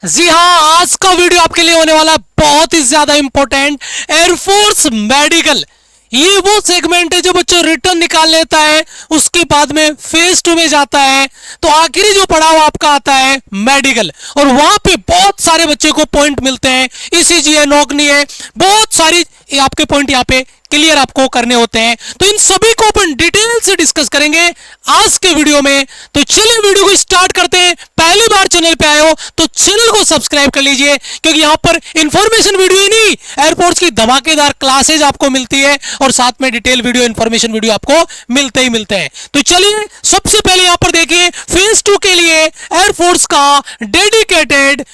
जी हाँ, आज का वीडियो आपके लिए होने वाला है बहुत ही ज्यादा इंपॉर्टेंट। एयरफोर्स मेडिकल ये वो सेगमेंट है जो बच्चों रिटर्न निकाल लेता है, उसके बाद में फेज 2 में जाता है तो आखिरी जो पड़ाव आपका आता है मेडिकल, और वहां पे बहुत सारे बच्चे को पॉइंट मिलते हैं। ईसीजी है, नॉकनी है, बहुत सारी आपके पॉइंट यहाँ पे क्लियर आपको करने होते हैं। तो इन सभी को अपन डिटेल से डिस्कस करेंगे आज के वीडियो में। तो चलिए वीडियो को स्टार्ट करते हैं। पहली बार चैनल पे आए हो तो चैनल को सब्सक्राइब कर लीजिए, क्योंकि यहां पर इंफॉर्मेशन वीडियो ही नहीं, एयरपोर्ट्स की धमाकेदार क्लासेज आपको मिलती है और साथ में डिटेल वीडियो, इंफॉर्मेशन वीडियो आपको मिलते ही मिलते हैं। तो चलिए सबसे पहले यहां पर देखिए, फेज 2 के लिए एयरफोर्स का डेडिकेटेड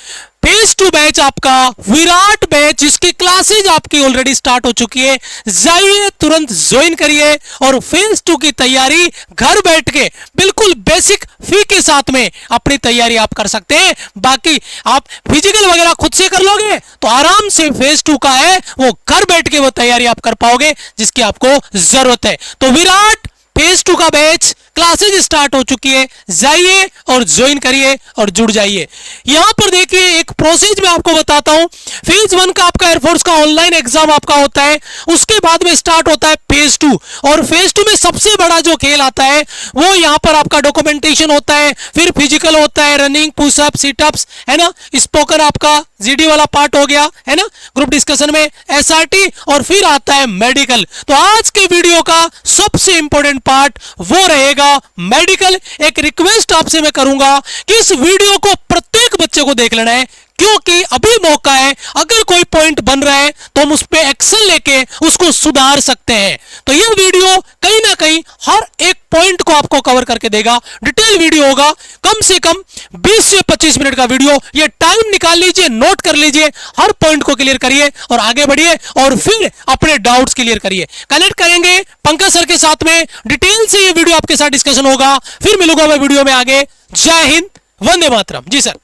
फेज 2 बैच आपका विराट बैच, जिसकी क्लासेज आपकी ऑलरेडी स्टार्ट हो चुकी है। जाइए तुरंत ज्वाइन करिए और फेज 2 की तैयारी घर बैठ के बिल्कुल बेसिक फी के साथ में अपनी तैयारी आप कर सकते हैं। बाकी आप फिजिकल वगैरह खुद से कर लोगे तो आराम से फेज 2 का है वो घर बैठ के वो तैयारी आप कर पाओगे जिसकी आपको जरूरत है। तो विराट फेज 2 का बैच क्लासेज स्टार्ट हो चुकी है, जाइए और ज्वाइन करिए और जुड़ जाइए। यहां पर देखिए एक प्रोसेस मैं आपको बताता हूं। फेज 1 का आपका एयरफोर्स का ऑनलाइन एग्जाम आपका होता है, उसके बाद में स्टार्ट होता है फेज 2, और फेज 2 में सबसे बड़ा जो खेल आता है वो यहां पर आपका डॉक्यूमेंटेशन होता है, फिर फिजिकल होता है, रनिंग, पुशअप, सिटअप्स, है ना, स्पोकन आपका जीडी वाला पार्ट हो गया, है ना, ग्रुप डिस्कशन में एसआरटी, और फिर आता है मेडिकल। तो आज के वीडियो का सबसे इंपॉर्टेंट पार्ट वो रहेगा मेडिकल। एक रिक्वेस्ट आपसे मैं करूंगा कि इस वीडियो को प्रत्येक बच्चे को देख लेना है, क्योंकि अभी मौका है। अगर कोई पॉइंट बन रहा है तो हम उस पर एक्शन लेके उसको सुधार सकते हैं। तो यह वीडियो कहीं ना कहीं हर एक पॉइंट को आपको कवर करके देगा। डिटेल वीडियो होगा, कम से कम 20 से 25 मिनट का वीडियो। ये टाइम निकाल लीजिए, नोट कर लीजिए, हर पॉइंट को क्लियर करिए और आगे बढ़िए और फिर अपने डाउट्स क्लियर करिए। कनेक्ट करेंगे पंकज सर के साथ में, डिटेल से ये वीडियो आपके साथ डिस्कशन होगा। फिर मिलूंगा मैं वीडियो में आगे। जय हिंद, वंदे मातरम। जी सर।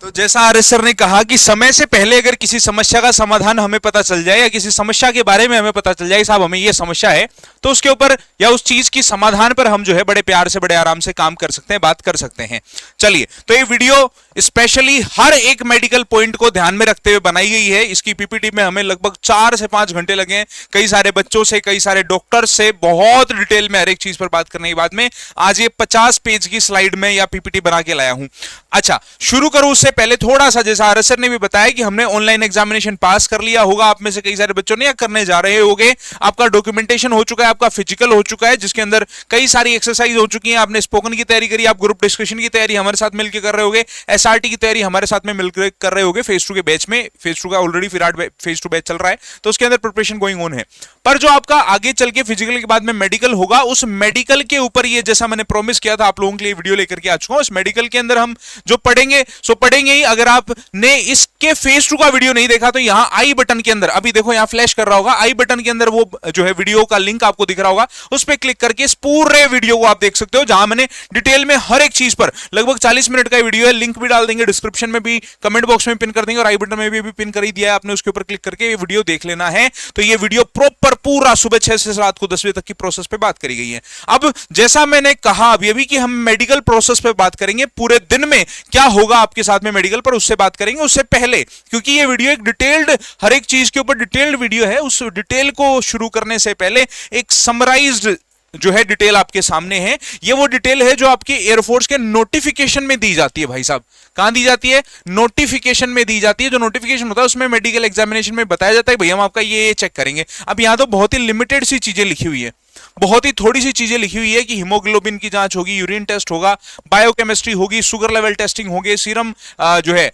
तो जैसा आर एस सर ने कहा कि समय से पहले अगर किसी समस्या का समाधान हमें पता चल जाए या किसी समस्या के बारे में हमें पता चल जाए, साहब हमें ये समस्या है, तो उसके ऊपर या उस चीज की समाधान पर हम जो है बड़े प्यार से, बड़े आराम से काम कर सकते हैं, बात कर सकते हैं। चलिए, तो ये वीडियो स्पेशली हर एक मेडिकल पॉइंट को ध्यान में रखते हुए बनाई गई है। इसकी पीपीटी में हमें लगभग 4 से 5 घंटे लगे हैं, कई सारे बच्चों से, कई सारे डॉक्टर्स से बहुत डिटेल में हर एक चीज पर बात करने के बाद में आज ये 50 पेज की स्लाइड में या पीपीटी बना के लाया हूं। अच्छा, शुरू करूं उससे पहले थोड़ा सा, जैसा आर सर ने भी बताया कि हमने ऑनलाइन एग्जामिनेशन पास कर लिया होगा, आप में से कई सारे बच्चों ने या करने जा रहे होंगे। आपका डॉक्यूमेंटेशन हो चुका है, आपका फिजिकल हो चुका है, जिसके अंदर कई सारी एक्सरसाइज हो चुकी है। आपने स्पोकन की तैयारी करी, आप ग्रुप डिस्कशन की तैयारी हमारे साथ मिलकर कर रहे होंगे, एसआरटी की तैयारी हमारे साथ में मिलकर कर रहे होंगे फेज 2 के बैच में। फेज 2 का ऑलरेडी फेज 2 बैच चल रहा है, तो उसके अंदर प्रिपरेशन गोइंग ऑन है। पर जो आपका आगे चल के फिजिकल के बाद में मेडिकल होगा, उस मेडिकल के ऊपर ये जैसा मैंने प्रॉमिस किया था आप लोगों के लिए वीडियो लेकर के आ चुका हूं। इस मेडिकल के अंदर हम जो पढ़ेंगे सो पढ़ेंगे ही। अगर आपने इसके फेज 2 का वीडियो नहीं देखा तो यहां आई बटन के अंदर, अभी देखो यहां फ्लैश कर रहा होगा, आई बटन के अंदर वो जो है वीडियो का लिंक आपको दिख रहा होगा, उस पर क्लिक करके इस पूरे वीडियो को आप देख सकते हो, जहां मैंने डिटेल में हर एक चीज पर, लगभग 40 मिनट का वीडियो है, लिंक भी डाल देंगे डिस्क्रिप्शन में भी, कमेंट बॉक्स में पिन कर देंगे और आई बटन में भी पिन कर ही दिया है आपने, उसके ऊपर क्लिक करके ये वीडियो देख लेना है। तो ये वीडियो प्रॉपर पूरा सुबह 6 से रात को 10 बजे तक की प्रोसेस पे बात करी गई है। अब जैसा मैंने कहा अभी अभी कि हम मेडिकल प्रोसेस पे बात करेंगे, पूरे दिन में क्या होगा आपके साथ में मेडिकल पर उससे बात करेंगे। उससे पहले, क्योंकि ये वीडियो एक डिटेल्ड, हर एक चीज के ऊपर डिटेल्ड वीडियो है, उस डिटेल को शुरू करने से पहले एक समराइज्ड जो है डिटेल आपके सामने है। ये वो डिटेल है जो आपके एयरफोर्स के नोटिफिकेशन में दी जाती है। भाई साहब, कहां दी जाती है? नोटिफिकेशन में दी जाती है। जो नोटिफिकेशन होता है उसमें मेडिकल एग्जामिनेशन में बताया जाता है भैया हम आपका ये चेक करेंगे। अब यहां तो बहुत ही लिमिटेड सी चीजें लिखी हुई है, बहुत ही थोड़ी सी चीजें लिखी हुई है कि हीमोग्लोबिन की जांच होगी, यूरिन टेस्ट होगा, बायोकेमिस्ट्री होगी, शुगर लेवल टेस्टिंग होगी, सीरम जो है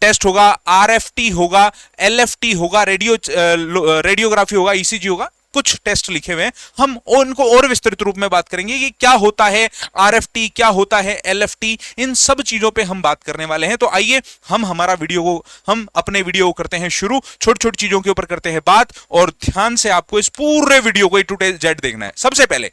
टेस्ट होगा, आरएफटी होगा, एलएफटी होगा, रेडियोग्राफी होगा, ईसीजी होगा, कुछ टेस्ट लिखे हुए हैं। हम उनको और विस्तृत रूप में बात करेंगे कि क्या होता है आरएफटी, क्या होता है एलएफटी, इन सब चीजों पे हम बात करने वाले हैं। तो आइए हम अपने वीडियो को करते हैं शुरू, छोटी छोटी चीजों के ऊपर करते हैं बात, और ध्यान से आपको इस पूरे वीडियो को A to Z देखना है। सबसे पहले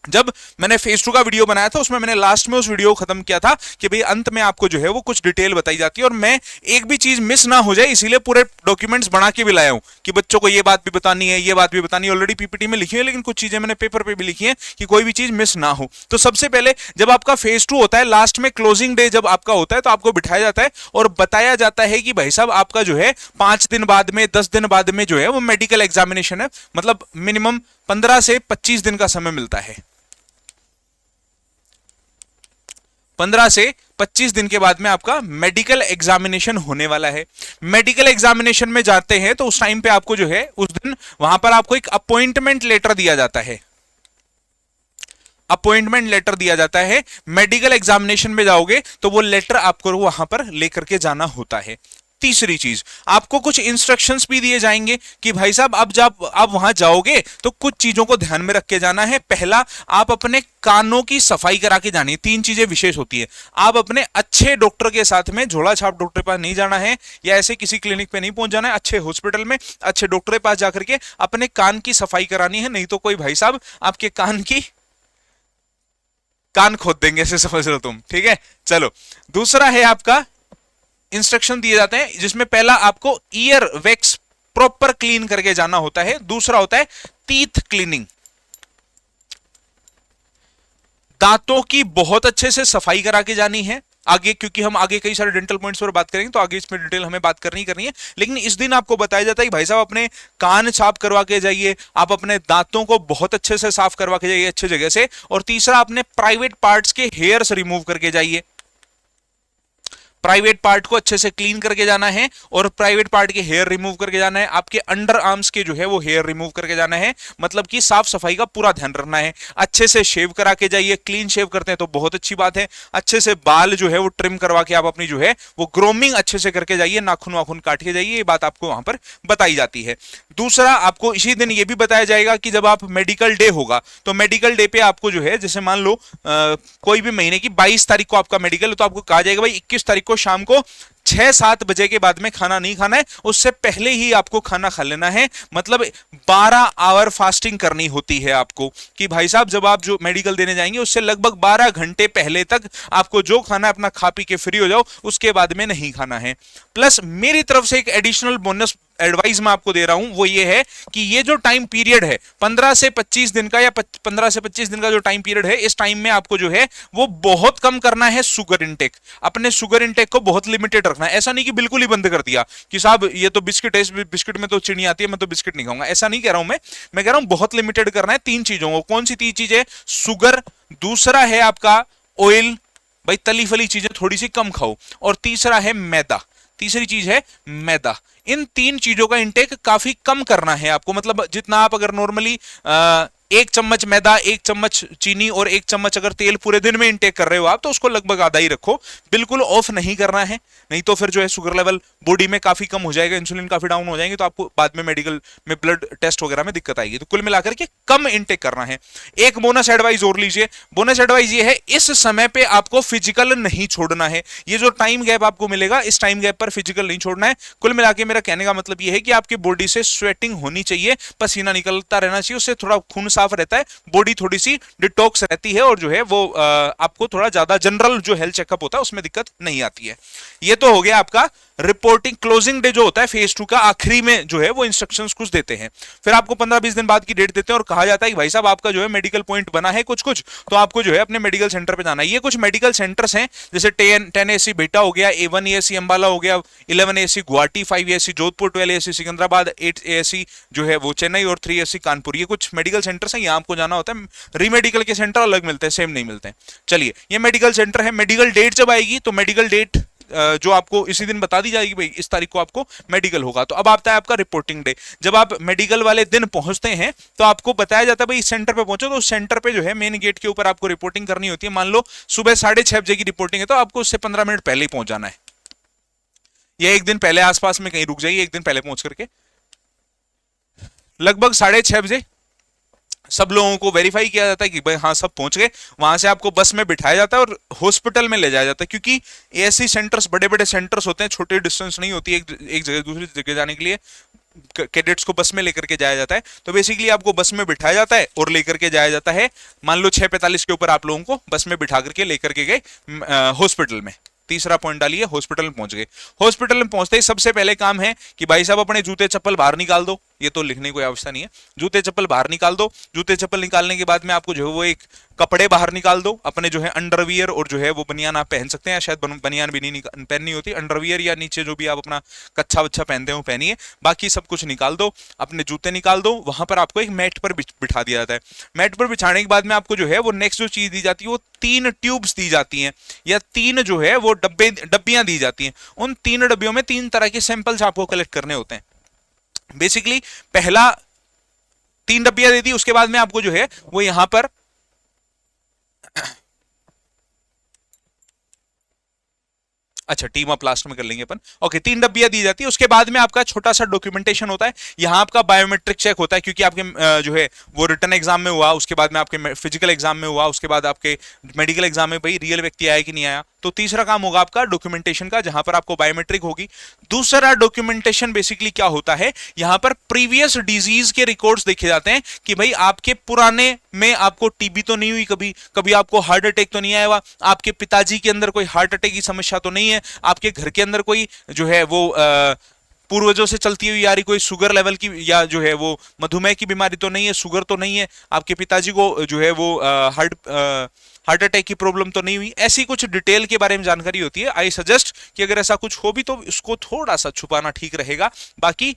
जब मैंने फेज 2 का वीडियो बनाया था उसमें मैंने लास्ट में उस वीडियो को खत्म किया था कि भाई अंत में आपको जो है वो कुछ डिटेल बताई जाती है, और मैं एक भी चीज मिस ना हो जाए इसीलिए पूरे डॉक्यूमेंट्स बना के भी लाया हूं कि बच्चों को ये बात भी बतानी है, ये बात भी बतानी है। ऑलरेडी पीपीटी में लिखी है, लेकिन कुछ चीजें मैंने पेपर पे भी लिखी है कि कोई भी चीज मिस ना हो। तो सबसे पहले जब आपका फेज 2 होता है, लास्ट में क्लोजिंग डे जब आपका होता है, तो आपको बिठाया जाता है और बताया जाता है कि भाई साहब आपका जो है 5 दिन बाद में, 10 दिन बाद में जो है वो मेडिकल एग्जामिनेशन है। मतलब मिनिमम 15 से 25 दिन का समय मिलता है। 15 से 25 दिन के बाद में आपका मेडिकल एग्जामिनेशन होने वाला है। मेडिकल एग्जामिनेशन में जाते हैं तो उस टाइम पे आपको जो है उस दिन वहां पर आपको एक अपॉइंटमेंट लेटर दिया जाता है। अपॉइंटमेंट लेटर दिया जाता है। मेडिकल एग्जामिनेशन में जाओगे तो वो लेटर आपको वहां पर लेकर के जाना होता है। तीसरी चीज, आपको कुछ इंस्ट्रक्शंस भी दिए जाएंगे कि भाई साहब अब जब आप वहां जाओगे तो कुछ चीजों को ध्यान में रख के जाना है। पहला, आप अपने कानों की सफाई करा के जानी है। 3 चीजें विशेष होती है। आप अपने अच्छे डॉक्टर के साथ में झोला छाप डॉक्टर के पास नहीं जाना है, या ऐसे किसी क्लिनिक पे नहीं पहुंच जाना है। अच्छे हॉस्पिटल में अच्छे डॉक्टर के पास जाकर के अपने कान की सफाई करानी है, नहीं तो कोई भाई साहब आपके कान खोद देंगे, ऐसे समझ लो तुम। ठीक है, चलो। दूसरा है आपका इंस्ट्रक्शन दिए जाते हैं, जिसमें पहला आपको ईयर वैक्स प्रॉपर क्लीन करके जाना होता है। दूसरा होता है टीथ क्लीनिंग, दांतों की बहुत अच्छे से सफाई करा के जानी है। आगे, क्योंकि हम आगे कई सारे डेंटल पॉइंट्स पर बात करेंगे तो आगे इसमें डिटेल हमें बात करनी है, लेकिन इस दिन आपको बताया जाता है कि भाई साहब अपने कान साफ करवा के जाइए, आप अपने दांतों को बहुत अच्छे से साफ करवा के जाइए अच्छे जगह से। और तीसरा, अपने प्राइवेट पार्ट्स के हेयर्स रिमूव करके जाइए। प्राइवेट पार्ट को अच्छे से क्लीन करके जाना है और प्राइवेट पार्ट के हेयर रिमूव करके जाना है। आपके अंडर आर्म्स के जो है वो हेयर रिमूव करके जाना है। मतलब कि साफ सफाई का पूरा ध्यान रखना है। अच्छे से शेव करा के जाइए। क्लीन शेव करते हैं तो बहुत अच्छी बात है। अच्छे से बाल जो है वो ट्रिम करवा के आप अपनी जो है वो ग्रोमिंग अच्छे से करके जाइए, नाखून वाखून काट के जाइए। ये बात आपको वहां पर बताई जाती है। दूसरा, आपको इसी दिन ये भी बताया जाएगा कि जब आप मेडिकल डे होगा तो मेडिकल डे पे आपको जो है, जैसे मान लो कोई भी महीने की 22 तारीख को आपका मेडिकल है, तो आपको कहा जाएगा भाई 21 तारीख को शाम को 6-7 बजे के बाद में खाना नहीं खाना है, उससे पहले ही आपको खाना खा लेना है। मतलब 12 आवर फास्टिंग करनी होती है आपको, कि भाई साहब जब आप जो मेडिकल देने जाएंगे उससे लगभग 12 घंटे पहले तक आपको जो खाना है अपना खा पी के फ्री हो जाओ, उसके बाद में नहीं खाना है। प्लस मेरी तरफ से एक एडिशनल बोनस एडवाइस मैं आपको दे रहा हूं, वो ये है कि ये जो टाइम पीरियड है 15 से 25 दिन का, या 15 से 25 दिन का जो टाइम पीरियड है, इस टाइम में आपको जो है वो बहुत कम करना है शुगर इंटेक। अपने शुगर इंटेक को बहुत लिमिटेड रखना है। ऐसा नहीं कि बिल्कुल ही बंद कर दिया कि साहब ये तो बिस्किट है, बिस्किट में तो चीनी आती है, मैं तो बिस्किट नहीं खाऊंगा। ऐसा नहीं कह रहा हूं मैं कह रहा हूं बहुत लिमिटेड करना है 3 चीजों को। कौन सी 3 चीजें? शुगर, दूसरा है आपका ऑयल, भाई तली फली चीजें थोड़ी सी कम खाओ, और तीसरा है मैदा। तीसरी चीज है मैदा। इन 3 चीजों का इंटेक काफी कम करना है आपको। मतलब जितना आप अगर नॉर्मली 1 चम्मच मैदा, 1 चम्मच चीनी और 1 चम्मच अगर तेल पूरे दिन में इंटेक कर रहे हो आप, तो उसको लगभग आधा ही रखो। बिल्कुल ऑफ नहीं करना है, नहीं तो फिर जो है शुगर लेवल बॉडी में काफी कम हो जाएगा, इंसुलिन काफी डाउन हो जाएंगे, तो आपको बाद में मेडिकल में ब्लड टेस्ट वगैरह में दिक्कत आएगी। तो कुल मिलाकर के कम इंटेक करना है। एक बोनस एडवाइस और लीजिए। बोनस एडवाइस ये है, इस समय पे आपको फिजिकल नहीं छोड़ना है। ये जो टाइम गैप आपको मिलेगा, इस टाइम गैप पर फिजिकल नहीं छोड़ना है। कुल मिला के मेरा कहने का मतलब ये है कि आपकी बॉडी से स्वेटिंग होनी चाहिए, पसीना निकलता रहना चाहिए, उससे थोड़ा खून साफ रहता है, बॉडी थोड़ी सी डिटॉक्स रहती है, और जो है वो आपको थोड़ा ज्यादा जनरल जो हेल्थ चेकअप होता है उसमें दिक्कत नहीं आती है। ये तो हो गया आपका रिपोर्टिंग। क्लोजिंग डे जो होता है फेज 2 का, आखिरी में जो है वो इंस्ट्रक्शंस कुछ देते हैं। फिर आपको 15-20 दिन बाद की डेट देते हैं और कहा जाता है कि भाई साहब आपका जो है मेडिकल पॉइंट बना है कुछ कुछ, तो आपको जो है अपने मेडिकल सेंटर पे जाना है। ये कुछ मेडिकल सेंटर्स हैं, जैसे 10 ASC बेटा हो गया, A1 ASC अंबाला हो गया, 11 ASC Guwahati, 5 ASC Jodhpur, 12 ASC Secunderabad, 8 ASC जो है वो चेन्नई, और 3 ASC कानपुर। ये कुछ मेडिकल सेंटर्स हैं, यहाँ आपको जाना होता है। रीमेडिकल के सेंटर अलग मिलते हैं, सेम नहीं मिलते हैं। चलिए, ये मेडिकल सेंटर है। मेडिकल डेट जब आएगी तो मेडिकल डेट जो आपको इसी दिन बता दी जाएगी, भाई इस तारीख को आपको मेडिकल होगा। तो अब आता है आपका रिपोर्टिंग डे। जब आप मेडिकल वाले दिन पहुंचते हैं तो आपको बताया जाता है भाई इस सेंटर पे पहुंचो, तो उस सेंटर पे जो है मेन गेट के ऊपर आपको रिपोर्टिंग करनी होती है। मान लो सुबह 6:30 बजे की रिपोर्टिंग है, तो आपको उससे 15 मिनट पहले ही पहुंच जाना है, या एक दिन पहले आसपास में कहीं रुक जाइए, एक दिन पहले पहुंच करके लगभग 6:30 बजे सब लोगों को वेरीफाई किया जाता है कि भाई हाँ सब पहुंच गए। वहां से आपको बस में बिठाया जाता है और हॉस्पिटल में ले जाया जाता है, क्योंकि ऐसी सेंटर्स बड़े बड़े सेंटर्स होते हैं, छोटे डिस्टेंस नहीं होती एक जगह दूसरी जगह जाने के लिए। कैडेट्स को बस में लेकर के जाया जाता है। तो बेसिकली आपको बस में बिठाया जाता है और लेकर के जाया जाता है, मान लो 6:45 के ऊपर आप लोगों को बस में बिठा करके लेकर के गए हॉस्पिटल में। तीसरा पॉइंट डालिए, हॉस्पिटल में पहुंच गए। हॉस्पिटल में पहुंचते ही सबसे पहले काम है कि भाई साहब अपने जूते चप्पल बाहर निकाल दो। ये तो लिखने की कोई आवश्यकता नहीं है, जूते चप्पल बाहर निकाल दो। जूते चप्पल निकालने के बाद में आपको जो है वो एक कपड़े बाहर निकाल दो, अपने जो है अंडरवियर और जो है वो बनियान आप पहन सकते हैं, शायद बनियान भी नहीं पहननी होती, अंडरवियर या नीचे जो भी आप अपना कच्छा वच्छा पहनते हो पहनिए, बाकी सब कुछ निकाल दो, अपने जूते निकाल दो। वहां पर आपको एक मैट पर बिठा दिया जाता है। मैट पर बिछाने के बाद में आपको जो है वो नेक्स्ट जो चीज दी जाती है वो 3 ट्यूब्स दी जाती हैं, या 3 जो है वो डब्बियां दी जाती हैं। उन 3 डब्बियों में 3 तरह के सैंपल्स आपको कलेक्ट करने होते हैं। बेसिकली पहला 3 डब्बियां दे दी, उसके बाद में आपको जो है वो यहां पर अच्छा टीम अप लास्ट में कर लेंगे अपन। ओके, 3 डब्बियां दी जाती है। उसके बाद में आपका छोटा सा डॉक्यूमेंटेशन होता है। यहाँ आपका बायोमेट्रिक चेक होता है, क्योंकि आपके जो है वो रिटन एग्जाम में हुआ, उसके बाद में आपके फिजिकल एग्जाम में हुआ, उसके बाद आपके मेडिकल एग्जाम में भाई रियल व्यक्ति आया कि नहीं आया। तो तीसरा काम होगा आपका डॉक्यूमेंटेशन का, जहां पर आपको बायोमेट्रिक होगी। दूसरा डॉक्यूमेंटेशन बेसिकली क्या होता है, यहां पर प्रीवियस डिजीज के रिकॉर्ड्स देखे जाते हैं कि भाई आपके पुराने में आपको टीबी तो नहीं हुई, कभी कभी आपको हार्ट अटैक तो नहीं आया हुआ, आपके पिताजी के अंदर कोई हार्ट अटैक की समस्या तो नहीं है, आपके घर के अंदर कोई जो है वो पूर्वजों से चलती हुई आ रही कोई शुगर लेवल की या जो है वो मधुमेह की बीमारी तो नहीं है, शुगर तो नहीं है, आपके पिताजी को जो है वो हार्ट अटैक की प्रॉब्लम तो नहीं हुई। ऐसी कुछ डिटेल के बारे में जानकारी होती है। आई सजेस्ट कि अगर ऐसा कुछ हो भी तो उसको थोड़ा सा छुपाना ठीक रहेगा, बाकी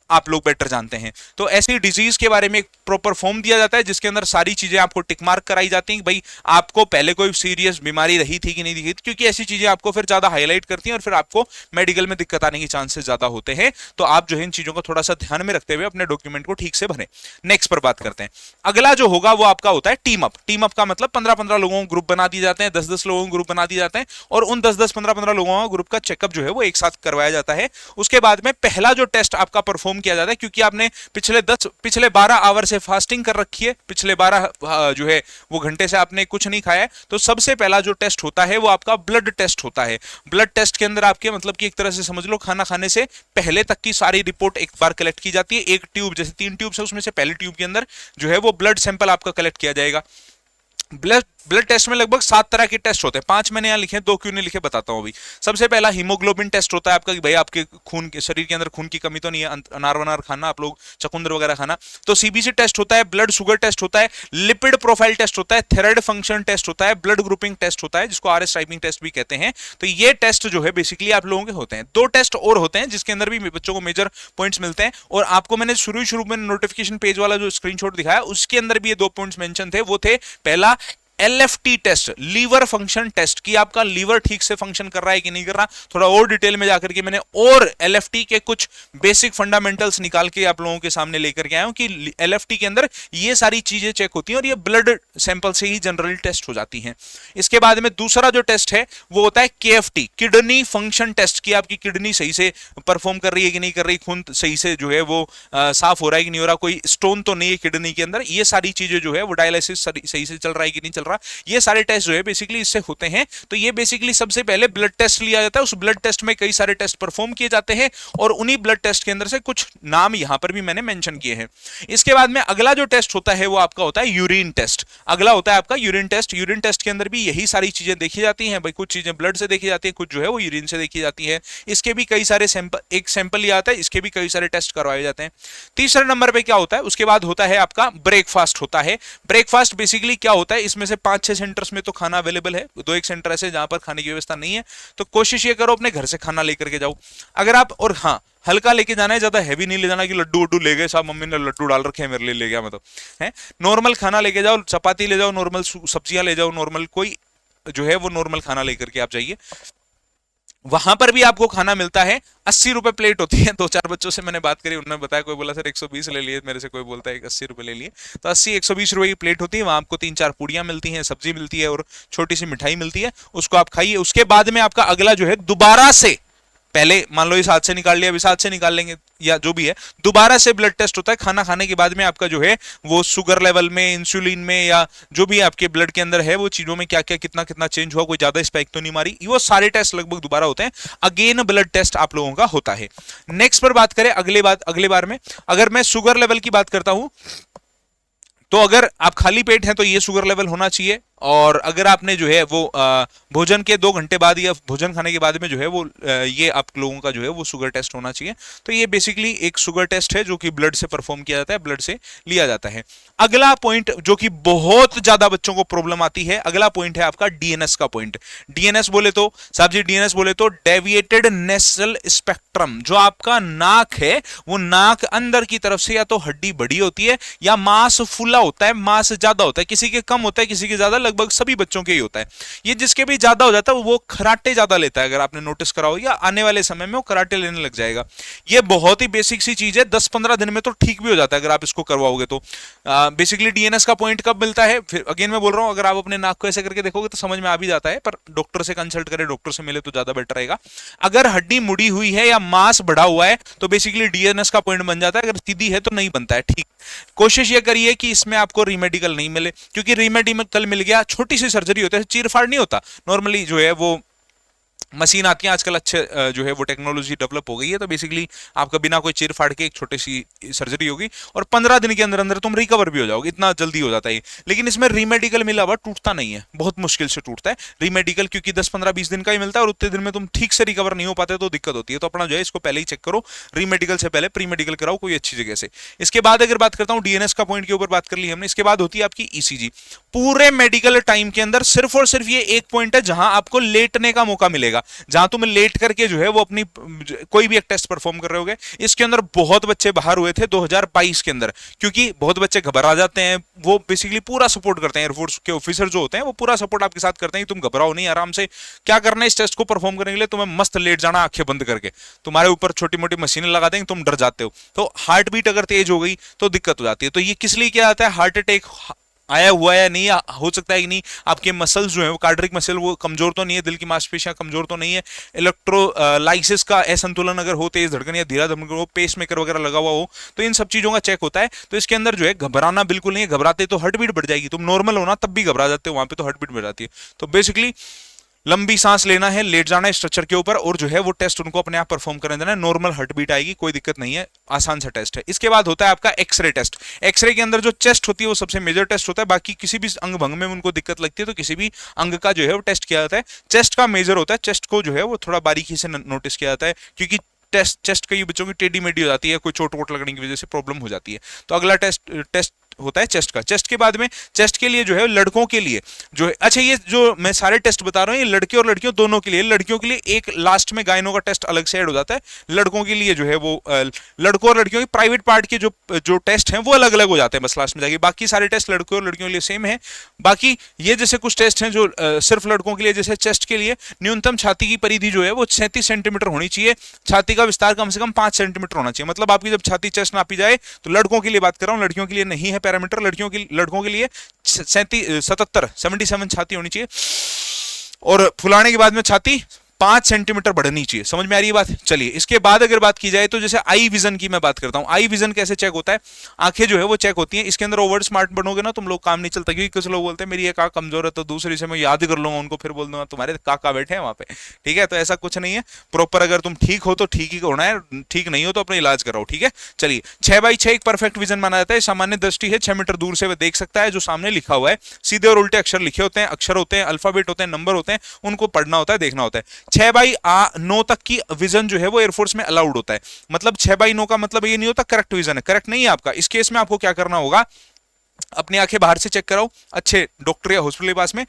आप लोग बेटर जानते हैं। तो ऐसी डिजीज के बारे में एक प्रॉपर फॉर्म दिया जाता है, जिसके अंदर सारी चीजें आपको टिक मार्क कराई जाती हैं कि भाई आपको पहले कोई सीरियस बीमारी रही थी कि नहीं रही थी, क्योंकि ऐसी चीजें आपको फिर ज्यादा हाईलाइट करती हैं और फिर आपको मेडिकल में दिक्कत आने के चांसेस ज्यादा होते हैं। तो आप जो है इन चीजों को थोड़ा सा ध्यान में रखते हुए अपने डॉक्यूमेंट को ठीक से भरें। नेक्स्ट पर बात करते हैं। अगला जो होगा वो आपका होता है टीम अप। टीम अप का मतलब 15-15 लोगों को ग्रुप बना दिए जाते हैं, 10-10 लोगों को ग्रुप बना दिए जाते हैं, और उन 10-10 15-15 लोगों का ग्रुप का चेकअप जो है वो एक साथ करवाया जाता है। उसके बाद में पहला जो टेस्ट आपका परफॉर्म किया जाता है, क्योंकि आपने पिछले 12 आवर से फास्टिंग कर रखी है, पिछले 12 जो है वो घंटे से आपने कुछ नहीं खाया है, तो सबसे पहला जो टेस्ट होता है वो आपका ब्लड टेस्ट होता है। ब्लड टेस्ट के अंदर आपके मतलब कि एक तरह से समझ लो खाना खाने से पहले तक की सारी रिपोर्ट एक बार कलेक्ट की जाती है। एक ट्यूब, जैसे 3 ट्यूब है, उसमें से पहली ट्यूब के अंदर जो है वो ब्लड सैंपल आपका कलेक्ट किया जाएगा। ब्लड टेस्ट में लगभग 7 तरह के टेस्ट होते हैं। 5 मैंने यहां लिखे, 2 क्यों नहीं लिखे बताता हूं अभी। सबसे पहला हीमोग्लोबिन टेस्ट होता है आपका, कि भाई आपके खून के शरीर के अंदर खून की कमी तो नहीं है, अनार वनार खाना आप लोग, चकुंदर वगैरह खाना। तो सीबीसी टेस्ट होता है, ब्लड शुगर टेस्ट होता है, लिपिड प्रोफाइल टेस्ट होता है, थायराइड फंक्शन टेस्ट होता है, ब्लड ग्रुपिंग टेस्ट होता है, जिसको आरएस टाइपिंग टेस्ट भी कहते हैं। तो ये टेस्ट जो है बेसिकली आप लोगों के होते हैं। 2 टेस्ट और होते हैं जिसके अंदर भी बच्चों को मेजर पॉइंट्स मिलते हैं, और आपको मैंने शुरू में नोटिफिकेशन पेज वाला जो स्क्रीनशॉट दिखाया उसके अंदर भी ये 2 पॉइंट्स मेंशन थे। वो थे, पहला LFT test, liver function test, कि आपका लीवर ठीक से फंक्शन कर रहा है कि नहीं कर रहा। थोड़ा और डिटेल में जाकर के मैंने और LFT के कुछ बेसिक फंडामेंटल्स निकाल के आप लोगों के सामने लेकर के आया हूं कि LFT के अंदर ये सारी चीजें चेक होती हैं, और ये ब्लड सैंपल से ही जनरली टेस्ट हो जाती हैं। इसके बाद में दूसरा जो टेस्ट है वो होता है KFT, किडनी फंक्शन टेस्ट, की आपकी किडनी सही से परफॉर्म कर रही है कि नहीं कर रही, खून सही से जो है वो साफ हो रहा है कि नहीं हो रहा, कोई स्टोन तो नहीं है किडनी के अंदर। ये सारी चीजें जो है वो डायलिसिस सही से चल रहा है कि नहीं चल रहा, ये सारे टेस्ट जो है बेसिकली इससे होते हैं। तो ये बेसिकली सबसे पहले ब्लड टेस्ट लिया जाता है। उस ब्लड टेस्ट में कई सारे टेस्ट परफॉर्म किए जाते हैं, और उन्हीं ब्लड टेस्ट के अंदर से कुछ नाम यहां पर भी मैंने मेंशन किए हैं। इसके बाद में अगला जो टेस्ट होता है वो आपका होता है यूरिन टेस्ट। अगला होता है आपका यूरिन टेस्ट। यूरिन टेस्ट के अंदर भी यही सारी चीजें देखी जाती हैं भाई, कुछ चीजें ब्लड से देखी जाती है, कुछ जो है वो यूरिन से देखी जाती है। इसके भी कई सारे सैंपल, एक सैंपल लिया आता है, इसके भी कई सारे टेस्ट करवाए जाते हैं। तीसरे नंबर पे क्या होता है, उसके बाद होता है आपका ब्रेकफास्ट होता है। ब्रेकफास्ट बेसिकली क्या होता है, इसमें से 5-6 सेंटर्स में तो खाना अवेलेबल है, 2-1 सेंटर ऐसे जहां पर खाने की व्यवस्था नहीं है, तो कोशिश ये करो अपने घर से खाना लेकर के जाओ अगर आप। और हाँ, हल्का लेके जाना है, ज्यादा हैवी नहीं ले जाना कि लड्डू वड्डू ले गए साहब, मम्मी ने लड्डू डाल रखे हैं मेरे लिए ले गया, मतलब है। नॉर्मल खाना लेके जाओ, चपाती ले जाओ, नॉर्मल सब्जियां ले जाओ, नॉर्मल कोई जो है वो नॉर्मल खाना लेकर के आप जाइए। वहां पर भी आपको खाना मिलता है, 80 रुपए प्लेट होती है। 2-4 बच्चों से मैंने बात करी, उन्होंने बताया, कोई बोला सर 120 ले लिए, मेरे से कोई बोलता है 80 रुपए ले लिए। तो 80-120 रुपए की प्लेट होती है। वहां आपको 3-4 पूड़ियां मिलती हैं, सब्जी मिलती है और छोटी सी मिठाई मिलती है, उसको आप खाइए। उसके बाद में आपका अगला जो है दोबारा से पहले मान लो इस हाथ से निकाल लिया, अब इस हाथ से निकाल लेंगे या जो भी है, दोबारा से ब्लड टेस्ट होता है खाना खाने के बाद में। आपका जो है वो शुगर लेवल में, इंसुलिन में, या जो भी आपके ब्लड के अंदर है वो चीजों में क्या क्या कितना कितना चेंज हुआ, कोई ज्यादा स्पाइक तो नहीं मारी, वो सारे टेस्ट लगभग दोबारा होते हैं। अगेन ब्लड टेस्ट आप लोगों का होता है। नेक्स्ट पर बात करें अगले बार में, अगर मैं शुगर लेवल की बात करता हूं तो अगर आप खाली पेट हैं तो ये शुगर लेवल होना चाहिए, और अगर आपने जो है वो भोजन के 2 घंटे बाद या भोजन खाने के बाद में जो है वो ये आप लोगों का जो है वो शुगर टेस्ट होना चाहिए। तो ये बेसिकली एक शुगर टेस्ट है जो कि ब्लड से परफॉर्म किया जाता है, ब्लड से लिया जाता है। अगला पॉइंट जो कि बहुत ज्यादा बच्चों को प्रॉब्लम आती है, अगला पॉइंट है आपका डीएनएस का पॉइंट। डीएनएस बोले तो साहब जी, डीएनएस बोले तो डेविएटेड नेसल स्पेक्ट्रम। जो आपका नाक है वो नाक अंदर की तरफ से या तो हड्डी बड़ी होती है या मांस फूला होता है, मांस ज्यादा होता है, किसी के कम होता है किसी के ज्यादा, लगभग सभी बच्चों के ही होता है। ये जिसके भी ज्यादा हो जाता है वो खराटे ज्यादा लेता है, अगर आपने नोटिस करा हो, या आने वाले समय में वो कराटे लेने लग जाएगा। ये बहुत ही बेसिक सी चीज है, 10-15 दिन में तो ठीक भी हो जाता है अगर आप इसको करवाओगे तो। बेसिकली डीएनएस का पॉइंट कब मिलता है, फिर अगेन मैं बोल रहा हूं, अगर आप अपने नाक को ऐसे करके देखोगे तो समझ में आ भी जाता है, पर डॉक्टर से कंसल्ट करें, डॉक्टर से मिले तो ज्यादा बेटर रहेगा। अगर हड्डी मुड़ी हुई है या मांस बढ़ा हुआ है तो बेसिकली डीएनएस का पॉइंट बन जाता है, अगर सीधी है तो नहीं बनता है। ठीक, कोशिश ये करिए कि इसमें आपको रीमेडिकल नहीं मिले, क्योंकि रीमेडिकल मिल गया, छोटी सी सर्जरी होती है, चीरफाड़ नहीं होता, नॉर्मली जो है वो मशीन आती है आजकल, अच्छे जो है वो टेक्नोलॉजी डेवलप हो गई है, तो बेसिकली आपका बिना कोई चीर फाड़ के एक छोटी सी सर्जरी होगी और 15 दिन के अंदर अंदर तुम रिकवर भी हो जाओगे, इतना जल्दी हो जाता है। लेकिन इसमें रीमेडिकल मिला हुआ टूटता नहीं है, बहुत मुश्किल से टूटता है रीमेडिकल, क्योंकि 10-15-20 दिन का ही मिलता है और उतने दिन में तुम ठीक से रिकवर नहीं हो पाते तो दिक्कत होती है। तो अपना जो है इसको पहले ही चेक करो, रीमेडिकल से पहले प्री मेडिकल कराओ कोई अच्छी जगह से। इसके बाद अगर बात करता हूं, डीएनएस का पॉइंट के ऊपर बात कर ली हमने, इसके बाद होती है आपकी ईसीजी। पूरे मेडिकल टाइम के अंदर सिर्फ और सिर्फ ये एक पॉइंट है जहां आपको लेटने का मौका मिलेगा, जहां तुम लेट करके जो है वो अपनी कोई भी एक टेस्ट परफॉर्म कर रहे होगे। इसके अंदर बहुत बच्चे बाहर हुए थे 2022 के अंदर, क्योंकि बहुत बच्चे घबरा जाते हैं। वो बेसिकली पूरा सपोर्ट करते हैं, एयरफोर्स के ऑफिसर जो होते हैं वो पूरा सपोर्ट आपके साथ करते हैं कि तुम घबराओ नहीं, आराम से क्या करना है इस टेस्ट को परफॉर्म करने के लिए, तुम्हें मस्त लेट जाना आंखें बंद करके, तुम्हारे ऊपर छोटी मोटी मशीनें लगा देंगे, तुम डर जाते हो। तो हार्ट बीट अगर तेज हो गई तो दिक्कत हो जाती है। तो ये किस लिए किया जाता है, हार्ट अटैक आया हुआ है या नहीं, हो सकता है कि नहीं, आपके मसल्स जो है वो कार्डियक मसल वो कमजोर तो नहीं है, दिल की मांसपेशियां कमजोर तो नहीं है, इलेक्ट्रोलाइसिस का असंतुलन अगर हो, तेज धड़कन या धीरा धड़कन हो, पेस मेकर वगैरह लगा हुआ हो, तो इन सब चीजों का चेक होता है। तो इसके अंदर जो है घबराना बिल्कुल नहीं है, घबराते तो हार्ट बीट बढ़ जाएगी, तुम नॉर्मल हो ना तब भी घबरा जाते हो, वहां पे तो हार्ट बीट बढ़ जाती है। तो बेसिकली लंबी सांस लेना है, लेट जाना है स्ट्रक्चर के ऊपर, और जो है वो टेस्ट उनको अपने आप परफॉर्म करने देना है, नॉर्मल हार्ट बीट आएगी, कोई दिक्कत नहीं है, आसान सा टेस्ट है। इसके बाद होता है आपका एक्सरे टेस्ट। एक्सरे के अंदर जो चेस्ट होती है वो सबसे मेजर टेस्ट होता है, बाकी किसी भी अंग भंग में उनको दिक्कत लगती है तो किसी भी अंग का जो है वो टेस्ट किया जाता है। चेस्ट का मेजर होता है, चेस्ट को जो है वो थोड़ा बारीकी से नोटिस किया जाता है, क्योंकि चेस्ट कई बच्चों की टेढ़ी मेढ़ी हो जाती है, कोई चोट वोट लगने की वजह से प्रॉब्लम हो जाती है। तो अगला टेस्ट होता है चेस्ट का। चेस्ट के बाद में, चेस्ट के लिए जो है लड़कों के लिए जो है, अच्छा ये जो मैं सारे टेस्ट बता रहा हूँ ये लड़के और लड़कियों दोनों के लिए, लड़कियों के लिए एक लास्ट में गायनो का टेस्ट अलग से ऐड हो जाता है, लड़कों के लिए जो है वो लड़कों और लड़कियों के प्राइवेट पार्ट के जो टेस्ट हैं वो अलग अलग हो जाते हैं बस लास्ट में जाके, बाकी सारे टेस्ट लड़कों और लड़कियों के लिए सेम है। बाकी ये जैसे कुछ टेस्ट हैं जो सिर्फ लड़कों के लिए, जैसे चेस्ट के लिए न्यूनतम छाती की परिधि जो है वो 37 सेंटीमीटर होनी चाहिए, छाती का विस्तार कम से कम 5 सेंटीमीटर होना चाहिए। मतलब आपकी जब छाती चेस्ट नापी जाए, तो लड़कों के लिए बात कर रहा हूँ, लड़कियों के लिए नहीं है पैरामीटर, लड़कों के लिए 77 छाती होनी चाहिए, और फुलाने के बाद में छाती 5 सेंटीमीटर बढ़नी चाहिए। समझ में आ रही है बात? चलिए इसके बाद अगर बात की जाए तो जैसे आई विजन की मैं बात करता हूं, आई विजन कैसे चेक होता है, आंखें जो है वो चेक होती हैं, इसके अंदर ओवर स्मार्ट बनोगे ना तुम लोग काम नहीं चलता, क्योंकि कुछ लोग बोलते हैं मेरी एक आंख कमजोर है तो दूसरी से मैं याद कर लूंगा उनको, फिर बोल दूंगा तुम्हारे काका बैठे हैं वहां पे, ठीक है? तो ऐसा कुछ नहीं है, प्रॉपर अगर तुम ठीक हो तो ठीक ही होना है, ठीक नहीं हो तो अपना इलाज कराओ, ठीक है? चलिए 6x6 एक परफेक्ट विजन माना जाता है, सामान्य दृष्टि है, 6 मीटर दूर से वह देख सकता है, जो सामने लिखा हुआ है सीधे और उल्टे अक्षर लिखे होते हैं, अक्षर होते हैं, अल्फाबेट होते हैं, नंबर होते हैं, उनको पढ़ना होता है, देखना होता है। 6x9 तक की विजन जो है वो एयरफोर्स में अलाउड होता है। मतलब 6x9 का मतलब ये नहीं होता करेक्ट विजन है, करेक्ट नहीं है आपका। इस केस में आपको क्या करना होगा, अपनी आंखें बाहर से चेक कराओ अच्छे डॉक्टर या हॉस्पिटल के पास में,